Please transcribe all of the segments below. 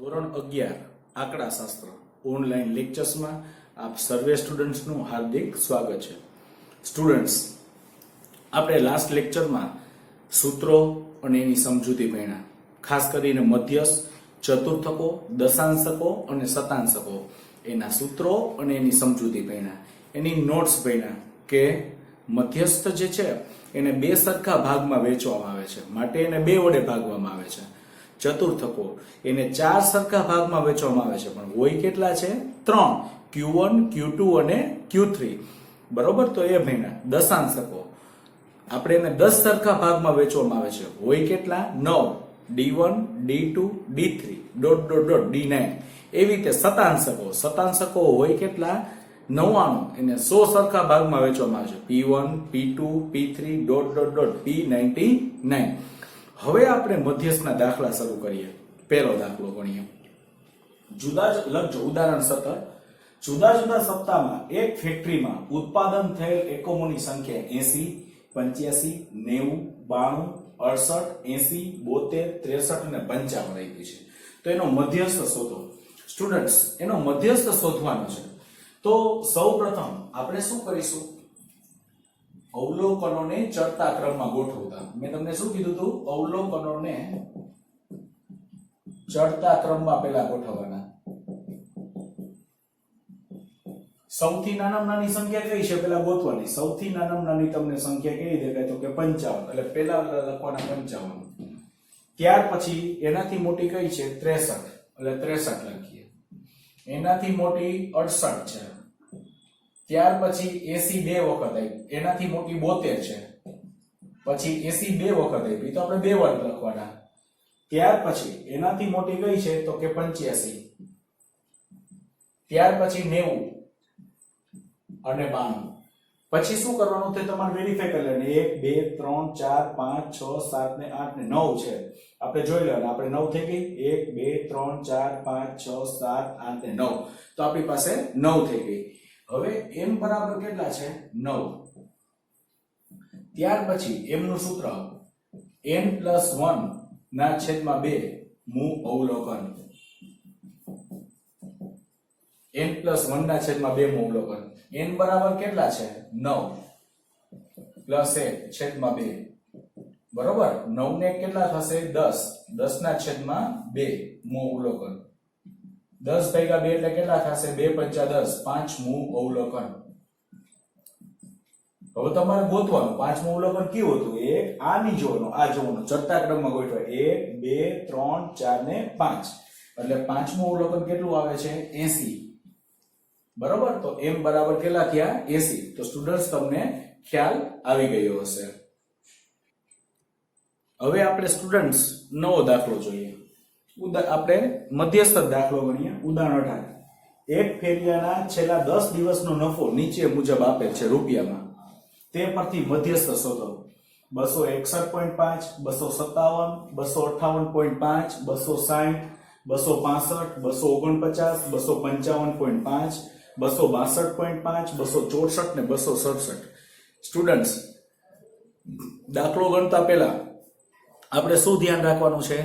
ધોરણ 11 આંકડાશાસ્ત્ર ઓનલાઈન લેક્ચર્સમાં આપ સર્વે સ્ટુડન્ટ્સનું હાર્દિક સ્વાગત છે। સ્ટુડન્ટ્સ, આપણે લાસ્ટ લેક્ચરમાં સૂત્રો અને એની સમજૂતી ભણ્યા, ખાસ કરીને મધ્યસ્થ, ચતુર્થકો, દશાંશકો અને શતાંશકો એના સૂત્રો અને એની સમજૂતી ભણ્યા, એની નોટ્સ ભણ્યા કે મધ્યસ્થ જે છે એને બે સરખા ભાગમાં વહેંચવામાં આવે છે, માટે એને બે વડે ભાગવામાં આવે છે। ચતુર્થકો એને ચાર સરખા ભાગમાં વહેંચવામાં આવે છે, પણ હોય કેટલા છે? 3, Q1, Q2 અને Q3, બરોબર? તો એ ભણ્યા। દશાંશકો આપણે એને 10 સરખા ભાગમાં વહેંચવામાં આવે છે, હોય કેટલા? 9, D1, D2, D3, D9। એવી રીતે શતાંશકો હોય કેટલા? 99, એને 100 સરખા ભાગમાં વહેંચવામાં આવે છે, P1, P2, P3, P99। હવે આપણે મધ્યસ્થના દાખલા શરૂ કરીએ। પહેલો દાખલો ગણીએ। ઉદાહરણ 17, જુદા જુદા સપ્તાહમાં એક ફેક્ટરીમાં ઉત્પાદન થયેલ એકમોની સંખ્યા 80, 85, 90, 92, 68, 80, 72, 63 અને 55 આપી છે। તો એનો મધ્યસ્થ શોધો। સ્ટુડન્ટ્સ, એનો મધ્યસ્થ શોધવાનો છે। તો સૌપ્રથમ આપણે શું કરીશું? અવલોકનોને ચડતા ક્રમમાં ગોઠવતા। મેં તમને શું કીધું હતું? અવલોકનોને ચડતા ક્રમમાં પહેલા ગોઠવવાના। સૌથી નાનામાં નાની સંખ્યા કઈ છે પેલા ગોતવાની। સૌથી નાનામાં નાની તમને સંખ્યા કઈ દેખાય? તો કે 55, એટલે પેલા લખવાના 55। ત્યાર પછી એનાથી મોટી કઈ છે? 63, એટલે 63 લખીએ। એનાથી મોટી 68 છે। ત્યાર પછી 80 બે વખત આવી, એનાથી મોટી 72 છે। પછી 80 બે વખત આવી, તો આપણે બે વાર લખવાના। ત્યાર પછી એનાથી મોટી કઈ છે? તો કે 85। ત્યાર પછી 90 અને 92। પછી શું કરવાનું છે? તમારે વેરીફાઈ કરી લેવાનું। 1 2 3 4 5 6 7 ને 8 ને 9 છે, આપણે જોઈ લેવાનું। આપણે 9 થઈ ગઈ। 1 2 3 4 5 6 7 8 ને 9, તો આપણી પાસે 9 થઈ ગઈ। હવે m બરાબર કેટલા છે? 9। ત્યાર પછી m નું સૂત્ર n+1 ના છેદમાં 2 મૂ અવલોકન। n+1 ના છેદમાં 2 મૂ અવલોકન। n બરાબર કેટલા છે? 9 + 1 છેદમાં 2, બરોબર? 9 ને કેટલા થશે? 10, 10 ના છેદમાં 2 મૂ અવલોકન। 10 ભાગ્યા 2 એટલે કેટલા થશે? 2 × 5 = 10, 5 મૂ અવલોકન। હવે તમારે ગોતવાનું પાંચમું અવલોકન કેવું હતું? એક આની જોવાનું, આ જોવાનું, ચડતા ક્રમમાં ગોઠવાય। 1 2 3 4 ને 5, એટલે પાંચમું અવલોકન કેટલું આવે છે? 80, બરોબર? તો m બરાબર કેટલા થયા? 80। તો સ્ટુડન્ટ્સ, તમને ખ્યાલ આવી ગયો હશે। હવે આપણે સ્ટુડન્ટ્સ નવો દાખલો જોઈએ। આપણે મધ્યસ્થ દાખલો ગણીએ। ઉદાહરણ 18, એક ફેરિયાના છેલ્લા 10 દિવસનો નફો નીચે મુજબ આપેલ છે રૂપિયામાં, તે પરથી મધ્યસ્થ શોધો। 261.5, 257, 258.5, 260, 265, 249, 255.5, 262.5, 264 ને 267। સ્ટુડન્ટ્સ, દાખલો ગણતા પહેલા આપણે શું ધ્યાન રાખવાનું છે?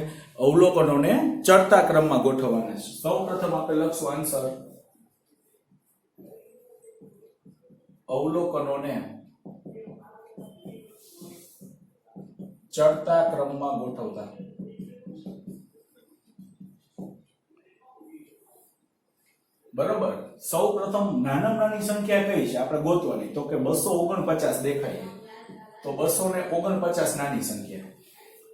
અવલોકનોને ચડતા ક્રમમાં ગોઠવવાના છે। સૌપ્રથમ આપણે લખશું આન્સર, અવલોકનોને ચડતા ક્રમમાં ગોઠવતા। બરોબર? સૌપ્રથમ નાનામાં નાની સંખ્યા કઈ છે આપણે ગોતવાની? તો કે 249 દેખાય, તો 249 નાની સંખ્યા।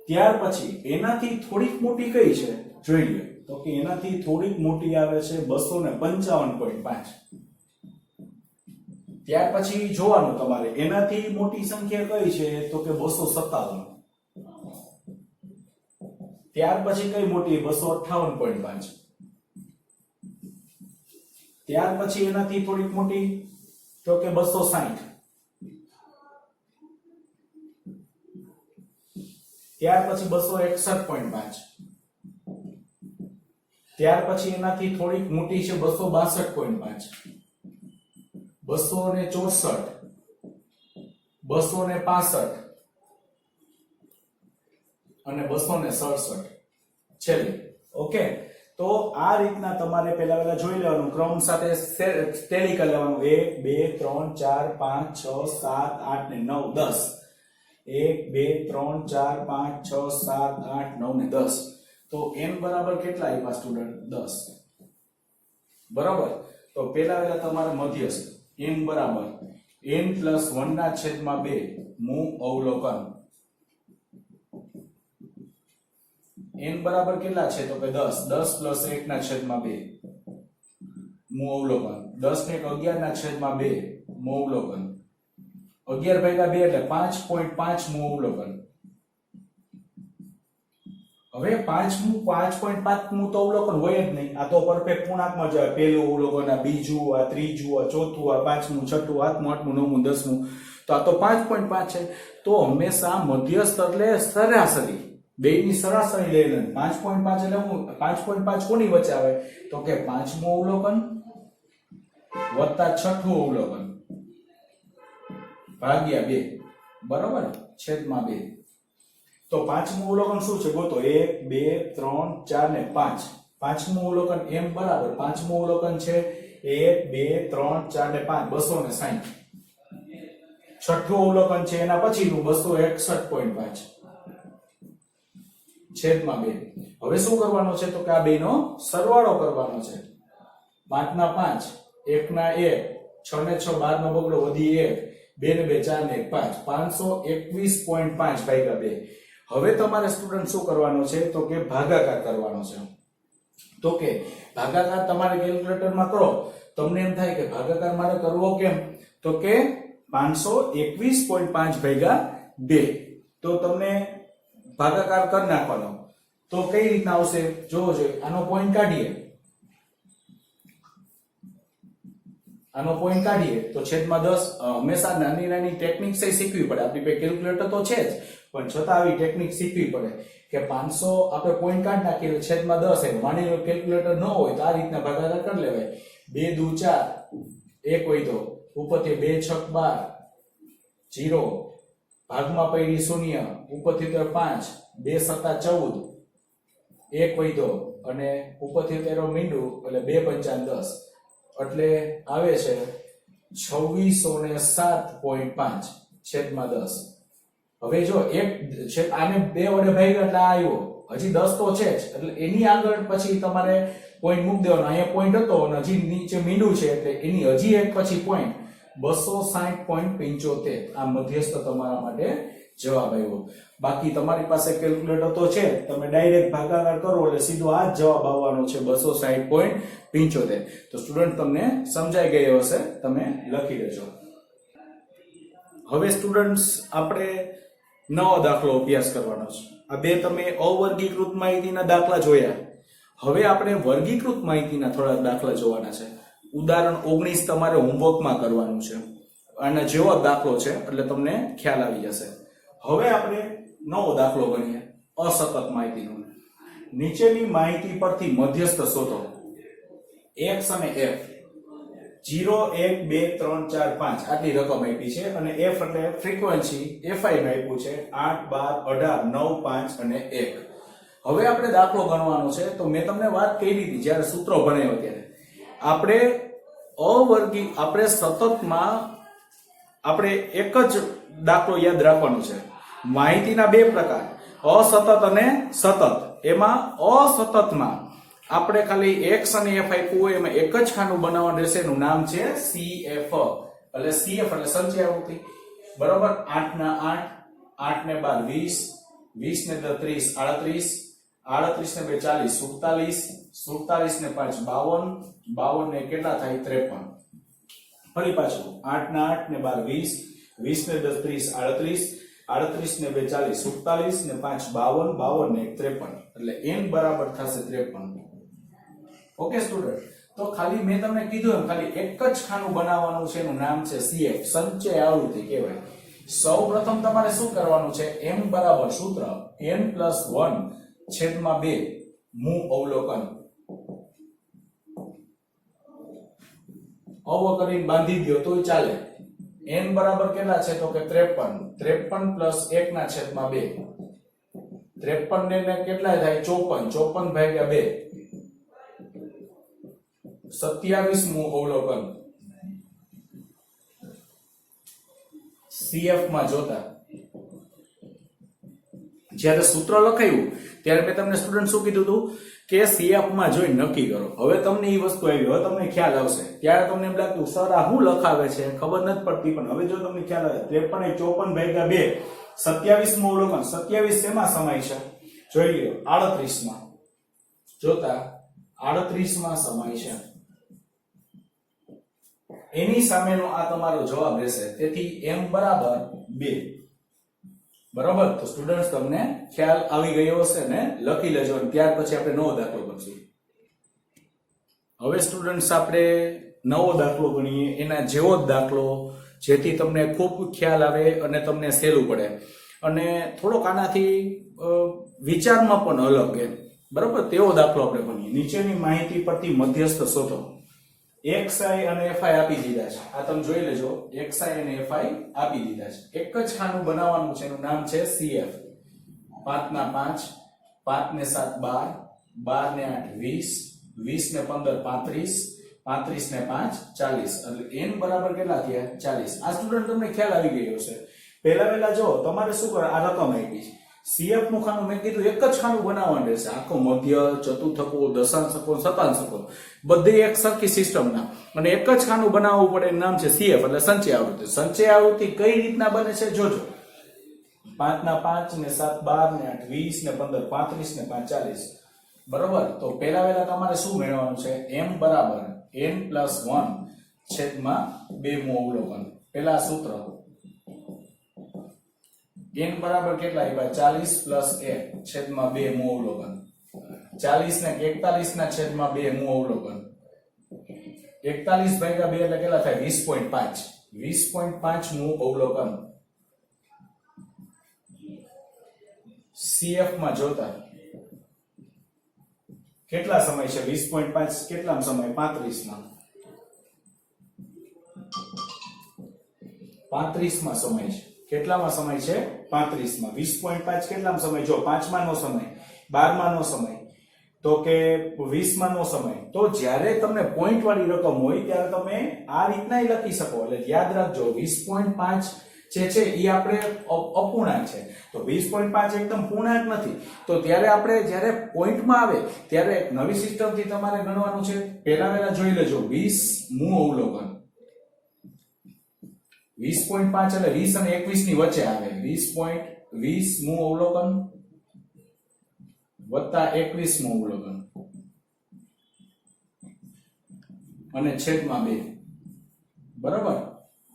ત્યાર પછી એનાથી થોડીક મોટી કઈ છે જોઈ લો, તો કે એનાથી થોડીક મોટી આવે છે 255.5। ત્યાર પછી જોવાનું તમારે એનાથી મોટી સંખ્યા કઈ છે? તો કે 257। ત્યાર પછી કઈ મોટી? 258.5। ત્યાર પછી એનાથી થોડીક મોટી તો કે 260। ત્યાર પછી 261.5। ત્યાર પછી એનાથી થોડીક મોટી છે 262.5, 264, 265 અને 267 છેલ્લે। ઓકે, તો આ રીતના તમારે પહેલા જોઈ લેવાનું, ક્રમ સાથે ટેલી કરી લેવાનું. 1 2 3 4 5 6 7 8 ને 9 10. 1 2 3 4 5 6 7 8 9 ને 10. તો n બરાબર કેટલા આપ્યા સ્ટુડન્ટ? 10. બરાબર. તો પહેલા તમારે મધ્યસ્થ n બરાબર n + 1 ના છેદમાં 2 મૂ અવલોકન. n બરાબર કેટલા છે? તો કે 10. 10 + 1 ના છેદમાં 2 મૂ અવલોકન. 10 ને 11 ના છેદમાં 2 મૂ અવલોકન. 11 ભાગ્યા 2 એટલે 5.5 મૂ અવલોકન. હવે 5.5 મૂ તો અવલોકન હોય જ નહીં. આ તો પરફેક્ટ પૂર્ણાંકમાં જ આવે. પહેલું અવલોકન, આ બીજું, આ ત્રીજું, આ ચોથું, આ પાંચમું, છઠ્ઠું, સાતમું, આઠમું, નવમું, 10મું. તો આ તો 5.5 છે. તો હંમેશા મધ્યસ્થ એટલે સરાસરી, બેયની સરાસરી લઈ લેવાની. 5.5 એટલે હું 5.5 કોની વચ્ચે આવે? તો કે પાંચમું અવલોકન વત્તા છઠ્ઠું અવલોકન ભાગ્યા 2. બરાબર, છેદમાં 2. તો પાંચમું અવલોકન શું છે? ગોતો. 1 2 3 4 ને 5. પાંચમું અવલોકન m બરાબર પાંચમું અવલોકન છે 1 2 3 4 ને 5 260. છઠ્ઠું અવલોકન છે એના પછીનું 261.5 છેદમાં 2. હવે શું કરવાનું છે? તો કે આ બેનો સરવાળો કરવાનો છે. 5 ના 5, 1 ના 1, 6 ને 6, 12 નો બગડો વધી 1, 2 ને 2 4 ને 5, 521.5 ભાગ્યા 2. હવે તમારે સ્ટુડન્ટ શું કરવાનો છે? તો કે ભાગાકાર કરવાનો છે. તો કે ભાગાકાર તમારે કેલ્ક્યુલેટરમાં કરો. તમને એમ થાય કે ભાગાકાર મારે કરવો કેમ? તો કે 521.5 ભાગ્યા 2. તો તમને ભાગાકાર કરી નાખવાનો. તો કઈ રીતના આવશે જોવો જોઈએ. આનો પોઈન્ટ કાઢીએ. આનો પોઈન્ટ કાઢીએ તો છેદમાં 10. હંમેશા નાની નાની ટેકનિક્સ શીખવી પડે. આપણી પાસે કેલ્ક્યુલેટર તો છે જ, પણ છતાં આવી ટેકનિક શીખવી પડે કે 500 આપણે પોઈન્ટ કાઢી નાખીએ છેદમાં 10 એમ. માની લો કેલ્ક્યુલેટર ન હોય તો આ રીતના ભાગાકાર કરી લેવાય. 2 દુ 4, 1 વધ્યો, ઉપરથી 2 છક 12, 0, ભાગમાં પડી 0, ઉપરથી તો 5, 2 સત્તા 14, 1 વધ્યો અને ઉપરથી તેરો મીંડું એટલે 2 પંચા 10 એટલે આવે છે 2607.5 છેદમાં 10. હવે જો એક આને 2 વડે ભાગ્યા એટલે આ આવ્યો. હજી 10 તો છે જ, એટલે એની આગળ પછી તમારે પોઈન્ટ મૂકી દેવાનો. અહીંયા પોઈન્ટ હતો અને હજી નીચે મીંડું છે એટલે એની હજી એક પછી પોઈન્ટ 260.75. આ મધ્યસ્થ તમારા માટે જવાબ આવ્યો. બાકી તમારી પાસે કેલ્ક્યુલેટર તો છે, તમે ડાયરેક્ટ ભાગાકાર કરો એટલે સીધો આ જ જવાબ આવવાનો છે 260.75. તો સ્ટુડન્ટ તમને સમજાઈ ગયો હશે, તમે લખી લેજો. હવે સ્ટુડન્ટ્સ આપણે નવો દાખલો અભ્યાસ કરવાનો છે. આ બે તમે અવર્ગીકૃત માહિતીના દાખલા જોયા. હવે આપણે વર્ગીકૃત માહિતીના થોડા દાખલા જોવાના છે. ઉદાહરણ 19 તમારે હોમવર્કમાં કરવાનું છે. આના જેવો દાખલો છે એટલે તમને ખ્યાલ આવી જશે. હવે આપણે નવો દાખલો ગણીએ અસતત માહિતીનો. નીચેની માહિતી પરથી મધ્યસ્થ શોધો. x અને f 0 1 2 3 4 5 આટલી રકમ આપી છે અને f એટલે ફ્રીક્વન્સી fi નું આપ્યું છે 8 12 18 9 5 અને 1. હવે આપણે દાખલો ગણવાનો છે. તો મેં તમને વાત કરી હતી જ્યારે સૂત્રો ભણાવ્યો ત્યારે આપણે સતતમાં આપણે એક જ દાખલો યાદ રાખવાનો છે. માહિતીના બે પ્રકાર, અસતત અને સતત. એમાં અસતતમાં આપણે ખાલી x અને f આપ્યું હોય એમાં એક જ ખાનું બનાવવાનું રહેશે. એનું નામ છે CF. એટલે CF એટલે સંચય આવૃત્તિ. બરોબર. 8 ના 8, 8 ને 12 20, 20 ને 30 38, 38 ને 2 40 47, 47 ને 5 52, 52 ને કેટલા થાય 53. ફરી પાછું 8 ના 8 ને 12 20, 20 ને 10 30 38, 38 ને 2 40 47 ને 5 52, 52 ને 1 53. એટલે n બરાબર થશે 53. Okay student. તો ખાલી મેં તમને કીધું એમ ખાલી એક જ ખાનું બનાવવાનું છે. એનું નામ છે CF, સંચય આવૃત્તિ કહેવાય. સૌપ્રથમ તમારે શું કરવાનું છે? m બરાબર સૂત્ર n+1 છેદમાં 2 મૂ અવલોકન. કરીને બાંધી દો તોય ચાલે. n બરાબર કેટલા છે? તો કે 53. 53 + 1 ના છેદમાં 2. 53 ને કેટલા થાય? 54. 54 ભાગ્યા 2 27મું અવલોકન CF માં જોતા જ્યારે સૂત્ર લખાયું ત્યારે મેં તમને સ્ટુડન્ટ શું કીધું હતું કે CF માં જોઈ નક્કી કરો. હવે તમને એ વસ્તુ આવી, હવે તમને ખ્યાલ આવશે. ત્યારે તમને એમ લાગતું સર આ શું લખાવે છે, ખબર નથી પડતી, પણ હવે જો તમને ખ્યાલ આવે 53 એ 54/2 27મું અવલોકન. 27 શેમાં સમાય છે જોઈ લ્યો, 38 માં જોતા 38 માં સમાય છે. એની સામેનો આ તમારો જવાબ રહેશે. તેથી m બરાબર 2. બરાબર. તો સ્ટુડન્ટ્સ તમને ખ્યાલ આવી ગયો હશે ને, લખી લેજો અને ત્યાર પછી આપણે નવો દાખલો કરશું. હવે સ્ટુડન્ટ્સ આપણે નવો દાખલો ગણીએ, એના જેવો જ દાખલો, જેથી તમને ખૂબ ખ્યાલ આવે અને તમને સહેલું પડે અને થોડોક આનાથી વિચારમાં પણ અલગ એમ. બરાબર. તેવો દાખલો આપણે ગણીએ. નીચેની માહિતી પરથી મધ્યસ્થ શોધો. xi અને fi આપી દીધા છે. આ તમે જોઈ લેજો, xi અને fi આપી દીધા છે. એક જ ખાનું બનાવવાનું છે, એનું નામ છે CF. 5 ના 5, 5 ને 7 12, 12 ને 8 20, 20 ને 15 35, 35 ને 5 40. એટલે n બરાબર કેટલા થયા 40. આ સ્ટુડન્ટ તમને ખ્યાલ આવી ગયો છે. પહેલા જો તમારે શું કરે, આ રકમ આપી છે. CF નું ખાનું મેં કીધું એક જ ખાનું બનાવવાનું રહેશે. આખો મધ્ય, ચતુર્થકો, દશાંશકો, શતાંશકો બધી એક સરખી સિસ્ટમના, અને એક જ ખાનું બનાવવું પડે. એનું નામ છે CF એટલે સંચય આવૃત્તિ. સંચય આવૃત્તિ કઈ રીતના બને છે જોજો. 5 ના 5 ને 7 12 ને 8 20 ને 15 35 ને 5 40. બરોબર. તો પહેલા તમારે શું મેળવવાનું છે, m બરાબર n+1 છેદમાં 2મું અવલોકન. પહેલા સૂત્ર n બરાબર કેટલા આવ્યા 40 + 1 છેદમાં 2મું અવલોકન. 40 ને 41 ના છેદમાં 2મું અવલોકન. 41/2 એટલે કેટલા થાય 20.5. 20.5મું અવલોકન CF માં જોતા કેટલા સમય છે 20.5 કેટલામાં સમય 35 માં. 35 માં સમય છે. કેટલામાં સમય છે 35 માં. 20.5 કેટલામાં સમય જો 5 માં નો સમય, 12 માં નો સમય, તો કે 20 માં નો સમય. તો જ્યારે તમને પોઈન્ટ વાળી રકમ હોય ત્યારે તમે આ રીતના લખી શકો. એટલે યાદ રાખજો 20.5 જે છે એ આપણે અપૂર્ણાંક છે, તો 20.5 એકદમ પૂર્ણાંક નથી. તો ત્યારે આપણે જ્યારે પોઈન્ટમાં આવે ત્યારે એક નવી સિસ્ટમથી તમારે ગણવાનું છે. પહેલા જોઈ લેજો 20મું અવલોકન. 20.5 એટલે 20 અને 21 ની વચ્ચે આવે. 20.20મું અવલોકન વત્તા 21મું અવલોકન અને છેદમાં 2. બરાબર.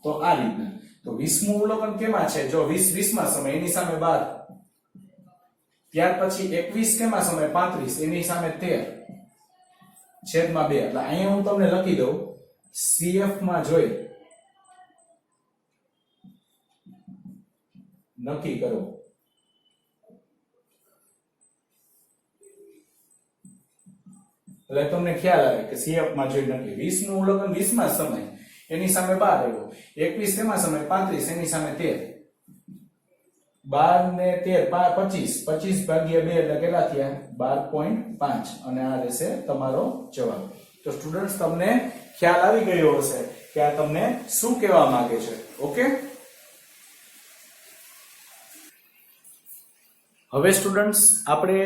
તો આ રીતના. તો 20મું અવલોકન કેમાં છે જો 20 માં સમય, એની સામે 12. ત્યાર પછી 21 કેમાં સમય 35, એની સામે 13 છેદમાં 2. એટલે અહીંયા હું તમને લખી દઉં CF માં જોઈ નક્કી કરો. એટલે તમને ખ્યાલ આવે કે CF માં જોઈ નક્કી. 20મું અવલોકન 20 માં સમય, એની સામે 12 આવ્યો. 21 તેમાં સમય 35, એની સામે 13. 12 ને 13 25, 25/2 એટલે કેટલા થયા 12.5. અને આ રહેશે તમારો જવાબ. તો સ્ટુડન્ટ્સ તમને ખ્યાલ આવી ગયો હશે કે આ તમને શું કહેવા માંગે છે. ઓકે. હવે સ્ટુડન્ટ્સ આપણે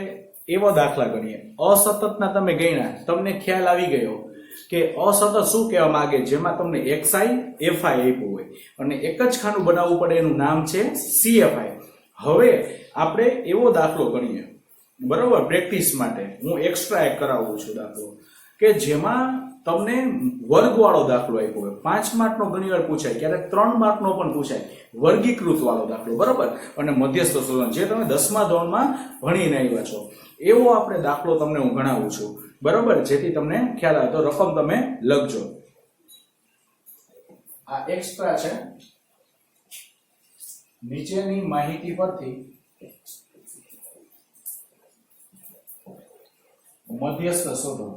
એવો દાખલા ગણીએ. અસતતના તમે ગણ્યા, તમને ખ્યાલ આવી ગયો કે અસતત શું કહેવા માંગે, જેમાં તમને xi fi આપ્યું હોય અને એક જ ખાનું બનાવવું પડે, એનું નામ છે CFI. હવે આપણે એવો દાખલો ગણીએ. બરોબર. પ્રેક્ટિસ માટે હું એક્સ્ટ્રા એક કરાવું છું દાખલો કે જેમાં તમને વર્ગવાળો દાખલો આપ્યો હોય. 5 માર્કનો ઘણી વાર પૂછાય, ક્યારેક 3 માર્કનો પણ પૂછાય, વર્ગીકૃત વાળો દાખલો. બરોબર. અને મધ્યસ્થ શોધન જે તમે 10મા ધોરણમાં ભણીને આવ્યા છો, એવો આપણે દાખલો તમને હું ગણાવું છું. બરોબર. જેથી તમને ખ્યાલ આવે. તો રકમ તમે લખજો. આ એક્સ્ટ્રા છે. નીચેની માહિતી પરથી મધ્યસ્થ શોધો.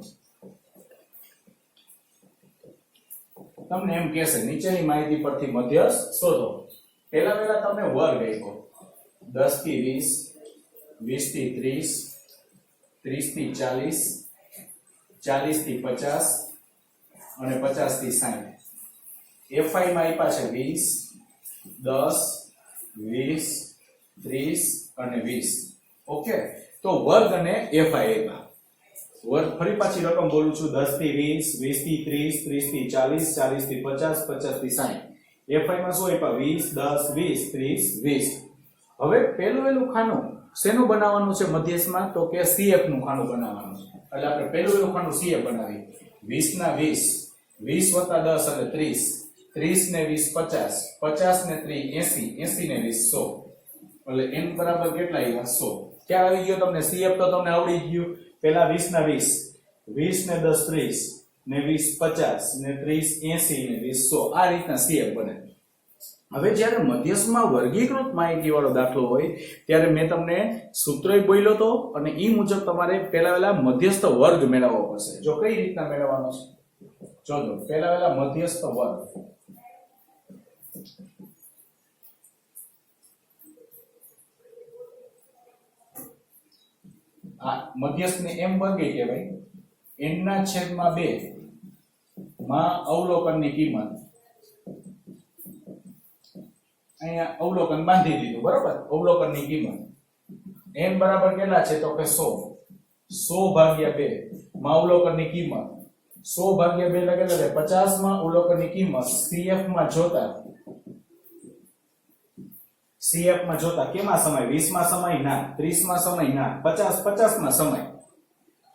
તમને એમ કહેશે નીચેની માહિતી પરથી મધ્યસ્થ શોધો. પહેલા તમને વર્ગ આપ્યો 10 થી 20, 20 થી 30, 30 થી 40, 40 થી 50, અને 50 થી 60 FI માં આપ્યા છે 20 10 20 30 અને 20 ઓકે તો વર્ગ અને FI આપ્યા વર્ગ ફરી પાછી રકમ બોલું છું 10 થી 20 20 થી 30 30 થી 40 40 થી 50 50 થી 60 FI માં શું આપ્યા 20 10 20 30 20 હવે પહેલું ખાનું શેનું બનાવવાનું છે મધ્યસ્થમાં તો કે CF નું ખાનું બનાવવાનું છે એટલે આપણે પહેલું ખાનું CF બનાવી 20 ના 20 20 10 એટલે 30 30 ને 20 50 50 ને 3 80 80 ને 20 100 એટલે n બરાબર કેટલા આવ્યા 100 ક્યાં આવી ગયો તમને CF તો તમને આવડી ગયું પહેલા 20 ના 20 20 ને 10 30 ને 20 50 ને 30 80 ને 20 100 આ રીતના CF બને હવે જ્યારે મધ્યસ્થમાં વર્ગીકૃત માહિતી વાળો દાખલો હોય ત્યારે મેં તમને સૂત્રય બોલ્યો તો અને ઈ મુજબ તમારે પહેલા મધ્યસ્થ વર્ગ મેળવવો પડશે જો કઈ રીતના મેળવવાનો છે જોજો પહેલા મધ્યસ્થ વર્ગ આ મધ્યસ્થને m વર્ગ કહેવાય n ના છેદમાં 2 માં અવલોકનની કિંમત અહીંયા અવલોકન બાંધી દીધું બરોબર અવલોકનની કિંમત n બરાબર કેટલા છે તો કે 100 100 ભાગ્યા 2 માં અવલોકનની કિંમત 100 ભાગ્યા 2 એટલે કેટલા 50 માં અવલોકનની કિંમત CF માં જોતા કેમાં સમય 20 માં સમય ના 30 માં સમય ના 50 માં સમય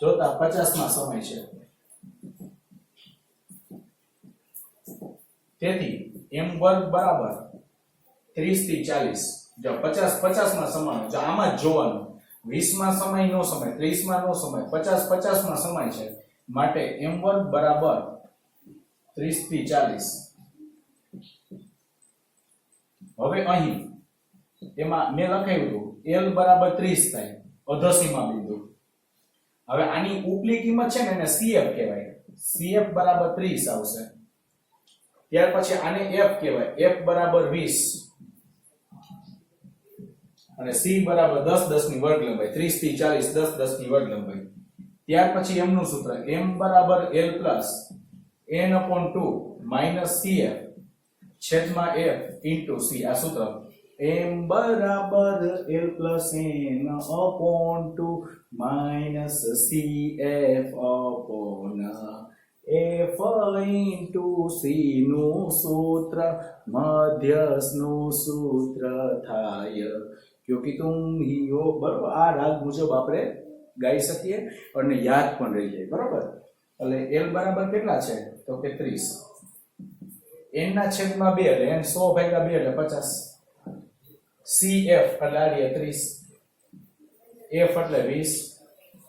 જોતા 50 માં સમય છે તેથી m વર્ગ બરાબર 30 થી 40 જો 50 માં સમાન જો આમાં જ જોવાનું 20 માં સમય નો સમય 30 માં નો સમય 50 માં સમય છે માટે m વર્ગ બરાબર 30 થી 40 હવે અહીં એમાં મેં લખાવ્યું L બરાબર 30 થાય અધસીમા બિંદુ હવે આની ઉપલી કિંમત છે ને એને CF કહેવાય CF બરાબર 30 આવશે ત્યાર પછી આને F કહેવાય F બરાબર 20 અને C બરાબર 10 10 ની વર્ગ લંબાઈ 30 થી 40 10 10 ની વર્ગ લંબાઈ ત્યાર પછી m નું સૂત્ર m બરાબર L plus n/2 minus CF છેદમાં F ઇન્ટુ C આ સૂત્ર m બરાબર L plus n/2 minus CF upon F into C નું સૂત્ર મધ્યસ્થ નું સૂત્ર થાય क्योंकि तुम ही हो बराबर આ રાગ મુજબ આપણે ગાઈ શકીએ અને યાદ પણ રહી જાય બરાબર એટલે L બરાબર કેટલા છે તો કે 30 n ના છેદમાં 2 એટલે n 100 ભાગ્યા 2 એટલે 50 CF એટલે આ 30 F એટલે 20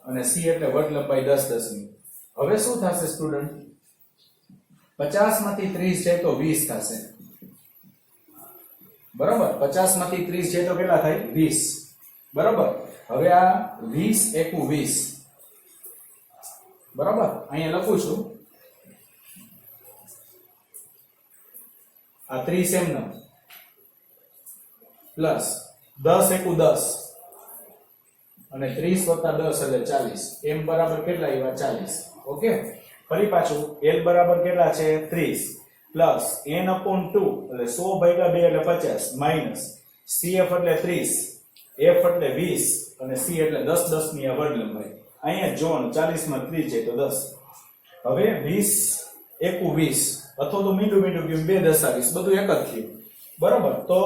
અને C એટલે વર્ગ લંબાઈ 10 10 ની હવે શું થશે સ્ટુડન્ટ 50 માંથી 30 જાય તો 20 થશે બરાબર 50 માંથી 30 જાય તો કેટલા થાય 20 બરાબર હવે આ 20 એકુ 20 બરાબર અહીંયા લખું છું આ 30 એમ ના પ્લસ 10 એકુ 10 અને 30 + 10 એટલે 40 m બરાબર કેટલા આવ્યા 40 ઓકે ફરી પાછું L બરાબર કેટલા છે 30 પ્લસ n/2 એટલે 100 ભાગ્યા 2 એટલે 50 માઈનસ CF એટલે 30 F એટલે 20 અને C એટલે 10 10 ની આ વર્ગ લંબાઈ અહીંયા જોવાનું 40 માં 30 છે તો 10 હવે 20 એકુ 20 અથવા તો મીંડું ગયું 2 10 20 બધું એક જ થયું બરાબર તો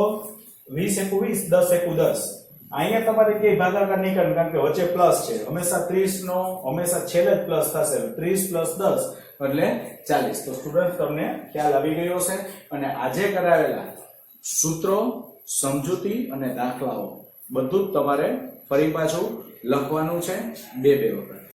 20 એકુ 20 10 એકુ 10 અહીંયા તમારે કે ભાગાકાર નહીં કરવાનો કારણ કે વચ્ચે પ્લસ છે હંમેશા 30 નો હંમેશા છેલ્લે જ પ્લસ થશે 30 + 10 એટલે 40 તો સ્ટુડન્ટ તમને ખ્યાલ આવી ગયો છે અને આજે કરાવેલા સૂત્રો સમજૂતી અને દાખલાઓ બધું જ તમારે ફરી પાછું લખવાનું છે બે વખત